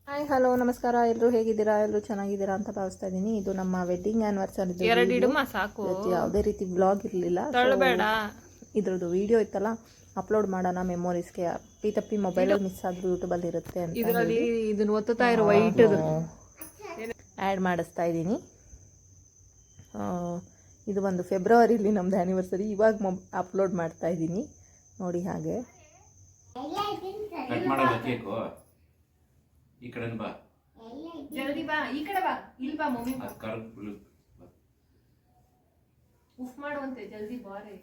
Hi hello ನಮಸ್ಕಾರ. ಎಲ್ಲರೂ ಹೇಗಿದ್ದೀರಾ? ಎಲ್ಲರೂ ಚೆನ್ನಾಗಿದ್ದೀರಾ ಅಂತ ಭಾವಿಸ್ತಾ ಇದ್ದೀನಿ. ಇದು ನಮ್ಮ ವೆಡ್ಡಿಂಗ್ ಆ್ಯನಿವರ್ಸರಿ ಸಾಕು. ಯಾವುದೇ ರೀತಿ ಬ್ಲಾಗ್ ಇರಲಿಲ್ಲ. ಇದ್ರದ್ದು ವಿಡಿಯೋ ಇತ್ತಲ್ಲ, ಅಪ್ಲೋಡ್ ಮಾಡೋಣ ಮೆಮೊರೀಸ್ಗೆ. ತಪ್ಪಿ ಮೊಬೈಲಲ್ಲಿ ಮಿಸ್ ಆದರೂ ಯೂಟ್ಯೂಬಲ್ಲಿ ಇರುತ್ತೆ ಅಂತ ಇದನ್ನು ಒತ್ತುತ್ತಾ ಇರೋ ವೈಟ್ ಆ್ಯಡ್ ಮಾಡಿಸ್ತಾ ಇದ್ದೀನಿ. ಇದು ಒಂದು ಫೆಬ್ರವರಿಲಿ ನಮ್ಮದು ಆ್ಯನಿವರ್ಸರಿ. ಇವಾಗ ಅಪ್ಲೋಡ್ ಮಾಡ್ತಾ ಇದ್ದೀನಿ ನೋಡಿ. ಹಾಗೆ ಈ ಕಡೆ ಬಾ, ಜಲ್ದಿ ಬಾ, ಈ ಕಡೆ ಬಾ, ಇಲ್ಲಿ ಬಾ ಮಮ್ಮಿ. ಉಫ್ ಮಾಡುವಂತೆ ಜಲ್ದಿ ಬಾರೆ.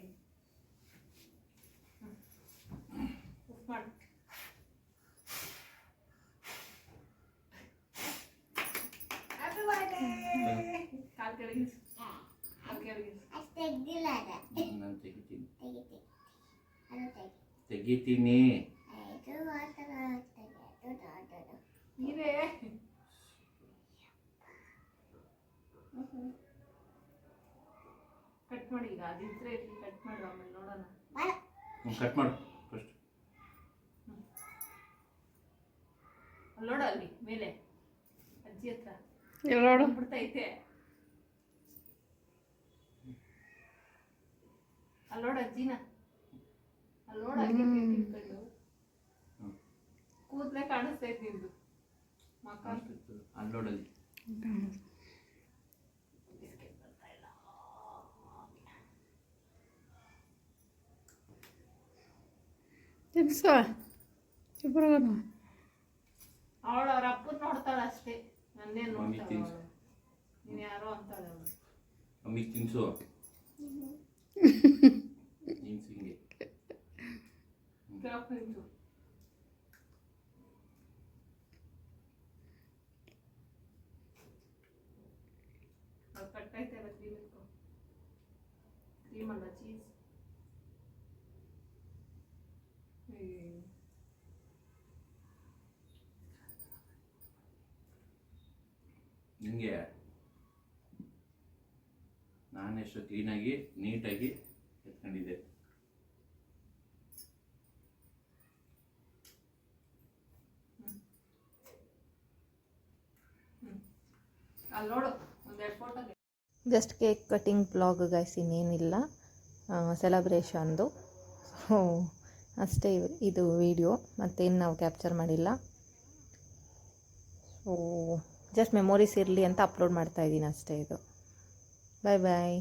ಉಫ್ ಮಾಡು. Happy birthday. ಕಾಲ್ ಕೆಳಗಿಸ್, ಕಾಲ್ ಕೆಳಗಿಸ್. ನಾನು ತೆಗಿತೀನಿ. ನೀವೇ ಕಟ್ ಮಾಡಿ. ಈಗ ಅದಿದ್ರೆ ಕಟ್ ಮಾಡು, ಆಮೇಲೆ ನೋಡೋಣ. ಕಟ್ ಮಾಡು ಫಸ್ಟ್. ಅಲ್ಲಿ ನೋಡು, ಅಲ್ಲಿ ಮೇಲೆ ಅಜ್ಜಿ ಹತ್ರ ಬಿಡ್ತೈತೆ. ಅಲ್ಲಿ ನೋಡು ಅಜ್ಜಿನ, ಅಲ್ಲಿ ನೋಡು. ಹಂಗೆ ಇಟ್ಕೊಂಡು ಕೂದಲೇ ಕಾಣಿಸ್ತೈತೆ ನಿಂದು ಮಕ್ಕ. ಅಲ್ಲಿ ನೋಡಲ್ಲಿ ಅವಳು ಅವ್ರ ಅಪ್ಪನ ನೋಡ್ತಾಳ ಅಷ್ಟೇ, ನನ್ನೇನು ನೋಡ್ತಾಳ ಅವಳು. ನೀನು ಯಾರೋ ಅಂತಾಳೆ ಅವಳು. ಮಮ್ಮಿ ತಿನ್ಸು. ಹಿಂಗೆ ಕ್ರಾಪ್ ನಿಂತು ಕಟ್ಟೈತೆ. ಕ್ರೀಮ್ ಇಟ್ಕೊ. ಕ್ರೀಮ್ ಅಲ್ಲ, ಚೀಸ್. ನಿಮಗೆ ನಾನೆಷ್ಟು ಕ್ಲೀನಾಗಿ ನೀಟಾಗಿ ಎತ್ಕೊಂಡಿದ್ದೆ. ಅಲ್ಲಿ ನೋಡು, ಒಂದೆರಡು photo. Just cake cutting blog guys, ಇನ್ನೇನಿಲ್ಲ. ಸೆಲೆಬ್ರೇಷನ್ದು ಅಷ್ಟೇ ಇದು ವಿಡಿಯೋ. ಮತ್ತೇನು ನಾವು ಕ್ಯಾಪ್ಚರ್ ಮಾಡಿಲ್ಲ. ಸೊ ಜಸ್ಟ್ ಮೆಮೊರೀಸ್ ಇರಲಿ ಅಂತ ಅಪ್ಲೋಡ್ ಮಾಡ್ತಾಯಿದ್ದೀನಿ ಅಷ್ಟೇ. ಇದು ಬಾಯ್ ಬಾಯ್.